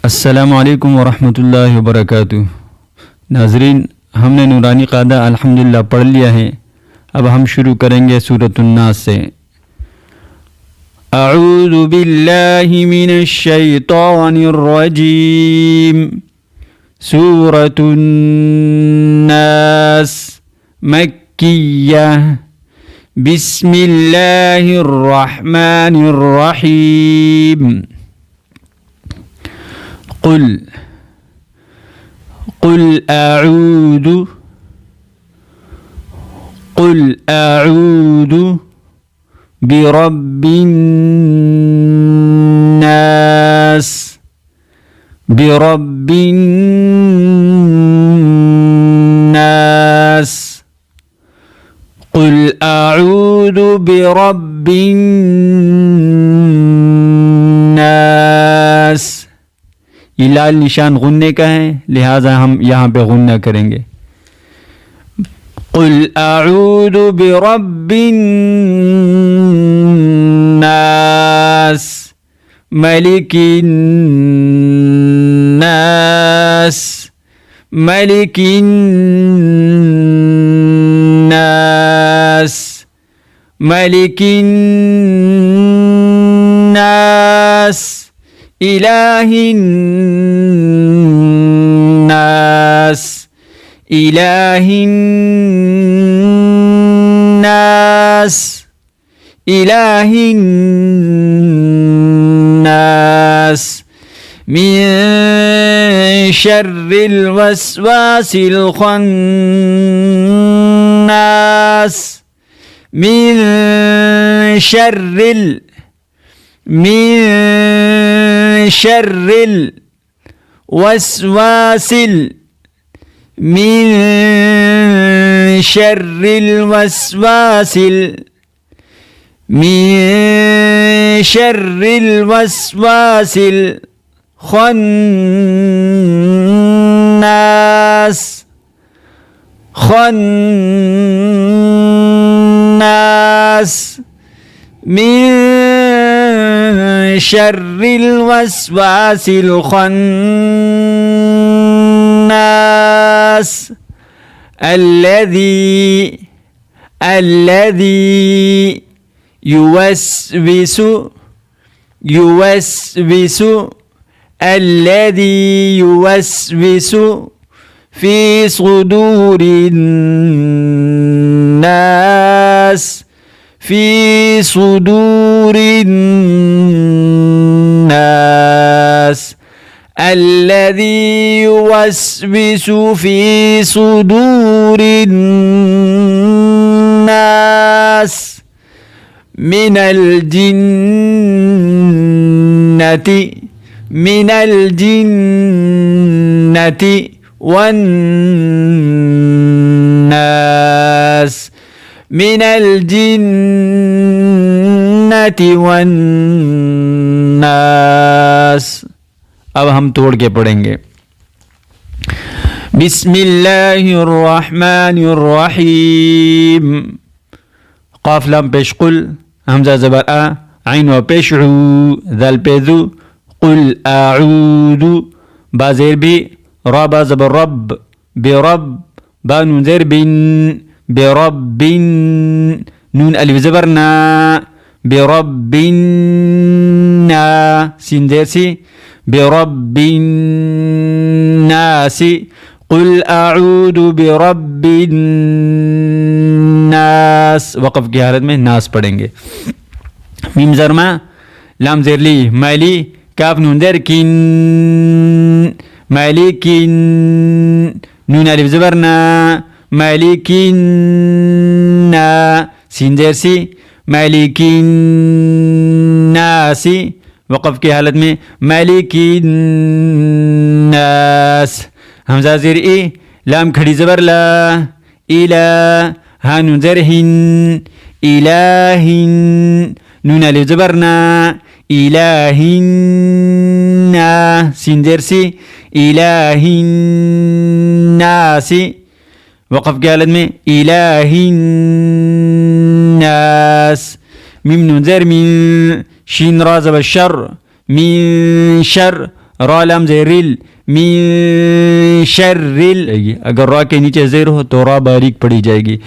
अस्सलामुअलैकुम वरहमतुल्लाहि वबरकातुह। नाज़रीन, हमने नूरानी क़ादा अल्हम्दुलिल्लाह पढ़ लिया है। अब हम शुरू करेंगे सूरतुन नास से। अऊज़ु बिल्लाहि मिनश शैतानिर रजीम। सूरतुन नास मक्किय्यह। बिस्मिल्लाहिर रहमानिर रहीम। कुल अऊदु बिरब्बिन नास। कुल अऊदु बिरब्बिन नास। ये लाल निशान गुन्ने का है, लिहाजा हम यहाँ पे गुन्ना करेंगे। कुल अऊदु बिरब्बिन नास मलिकिन नास मलिकिन नास मलिकिन नास इलाहिन नास इलाहिन नास इलाहिन नास मिन शर्रिल वस्वासिल खन्नास मिन शर्रिल वस्वासिल मिन शर्रिल वस्वासिल मिन शर्रिल वस्वासिल खन्नास मिन शर्रिल वस्वासिल खन्नास الذي يوسوس في صدور الناس الذي يوسوس في صدور الناس من الجنة والناس من الجنة والناस। अब हम तोड़ के पढ़ेंगे। बिस्मिल्लाहिर्रहमानिर्रहीम। क़ाफ लाम पेश कुल, हमज़ा ज़बर आ, ऐन व पेश ऊ, ज़ल पे ज़ु। कुल अऊदु, बा ज़ेर भी, रा बा ज़बर रब, बिरब, बा नून ज़ेर बिन, बिरब्बिन, नून अलिफ ज़बर ना, बिरब्बिन ना, सीन ज़ेर सी, बिरब्बिन नासी। कुल अऊदु बिरब्बिन नास। वक़फ़ की हालत में नास पढ़ेंगे। मीम ज़रमा, लाम ज़ेरली, मैली, काफ नून ज़ेर किन, मैलिकिन, नून अलिफ ज़बर ना, मैलिकिन ना, सीन ज़ेर सी, मैलिकिन नासी। वक़फ़ की हालत में मैलिकिन नास। हमज़ा ज़ेर ई, लाम खड़ी ज़बर ला, इला, हा नून ज़ेर हिन, इलाहिन, नून अलिफ ज़बर ना, इलाहिन ना, सीन ज़ेर सी, इलाहिन नासी। वक़फ़ की हालत में इलाहिन नास। मीम नून ज़ेर मिन, शीन रा ज़बर शर, मिन शर, रा लाम ज़ेरिल मिन शर्रिल, अगर रा के नीचे ज़ेर हो तो रा बारीक पड़ी जाएगी।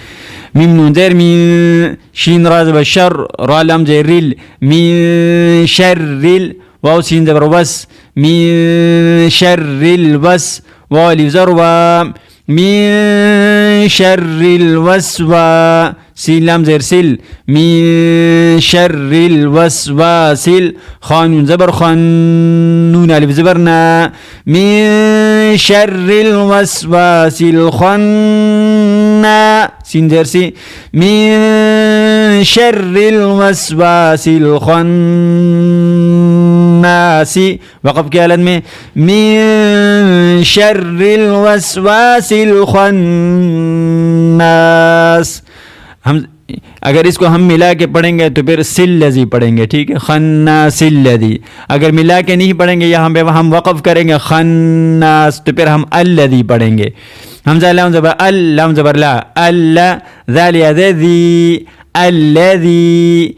मीम नून ज़ेर मिन, शीन रा ज़बर शर, रा लाम ज़ेरिल मिन शर्रिल, वाव सीन ज़बर वस मिन शर्रिल वस, वाव अलिफ ज़र वा मिन शर्रिल वस्वा, सीन लाम ज़ेर सिल मिन शर्रिल वस्वासिल, खान ज़बर खान, नून अलिफ ज़बर ना मिन शर्रिल वस्वासिल खन्ना, सीन ज़ेर सी मिन शर्रिल वस्वासिल खन्नासी, वक़फ़ के हालत में मिन शर्रिल वस्वासिल खन्नास। हम अगर इसको हम मिला के पढ़ेंगे तो फिर सिल्लज़ी पढ़ेंगे, ठीक है, खन्नासिल्लज़ी। अगर मिला के नहीं पढ़ेंगे यहाँ पे हम वक़फ़ करेंगे खन्नास, तो फिर हम अल्लज़ी पढ़ेंगे। हमज़ा लाम ज़बर अल, लाम ज़बर ला, अल्ला ज़ालिया ज़ी, अल्लज़ी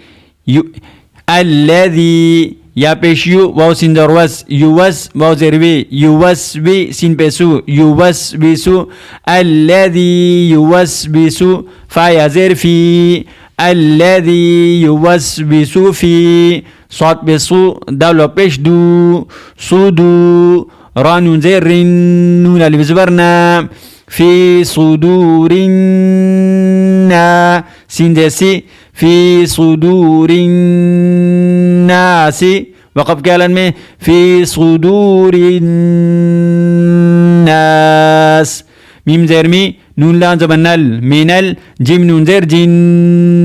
अल्लज़ी, या पेश यू, वाव सीन ज़र वस, युवस, वाव ज़ेर वी, युवस्वी, सीन पे सु, युवस्विसु, अल्लज़ी युवस्विसु, फा या ज़ेर फी, अल्लज़ी युवस्विसु फी, स्वाद पे सु, दाल पेश दू, सुदू, रा नून ज़ेर रिन, नून अलिफ ज़बर ना, फी सुदूरिन्ना, सीन जैसी फी सुदूरिन्नासी, वक़फ़ के हालत में फी सुदूरिन्नास, मीम ज़ेर मी, नून लाम ज़बर नल, मिनल, जिम नून ज़ेर जिन,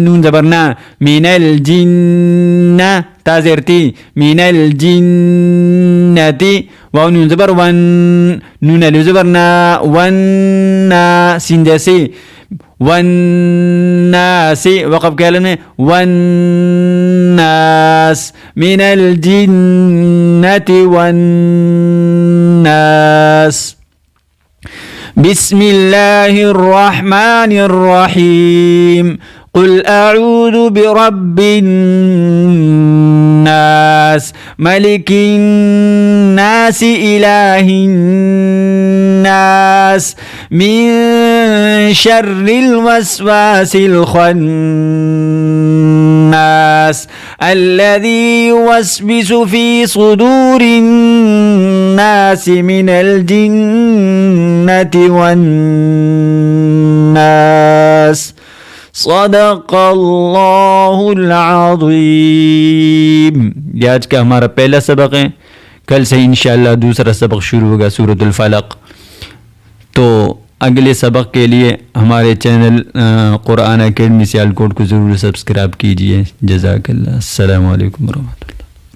नून ज़बर ना, मिनल जिन्ना, ता ज़ेर ती, मिनल जिन्नती, वाव नून ज़बर वन, नून अलिफ ज़बर ना, वन्ना, सीन जैसी वन्नासी, वक़फ़ के हालत में वन्नास, मिनल जिन्नति वन्नास। बिस्मिल्लाहिर्रहमानिर्रहीम, क़ुल अऊज़ु बिरब्बिन्नास, मलिकिन्नास, इलाहिन्नास, मिन शर्रिल वस्वासिल खन्नास, अल्लज़ी युवस्विसु फ़ी सुदूरिन्नास मिनल जिन्नति वन्नास। सदक़ल्लाहुल अज़ीम। ये आज का हमारा पहला सबक है। कल से इंशाअल्लाह दूसरा सबक शुरू होगा सूरतुल फलक। तो अगले सबक के लिए हमारे चैनल कुरान अकेडमी सियालकोट को ज़रूर सब्सक्राइब कीजिए। जज़ाकल्लाह। अस्सलामु अलैकुम वरहमतुल्लाह।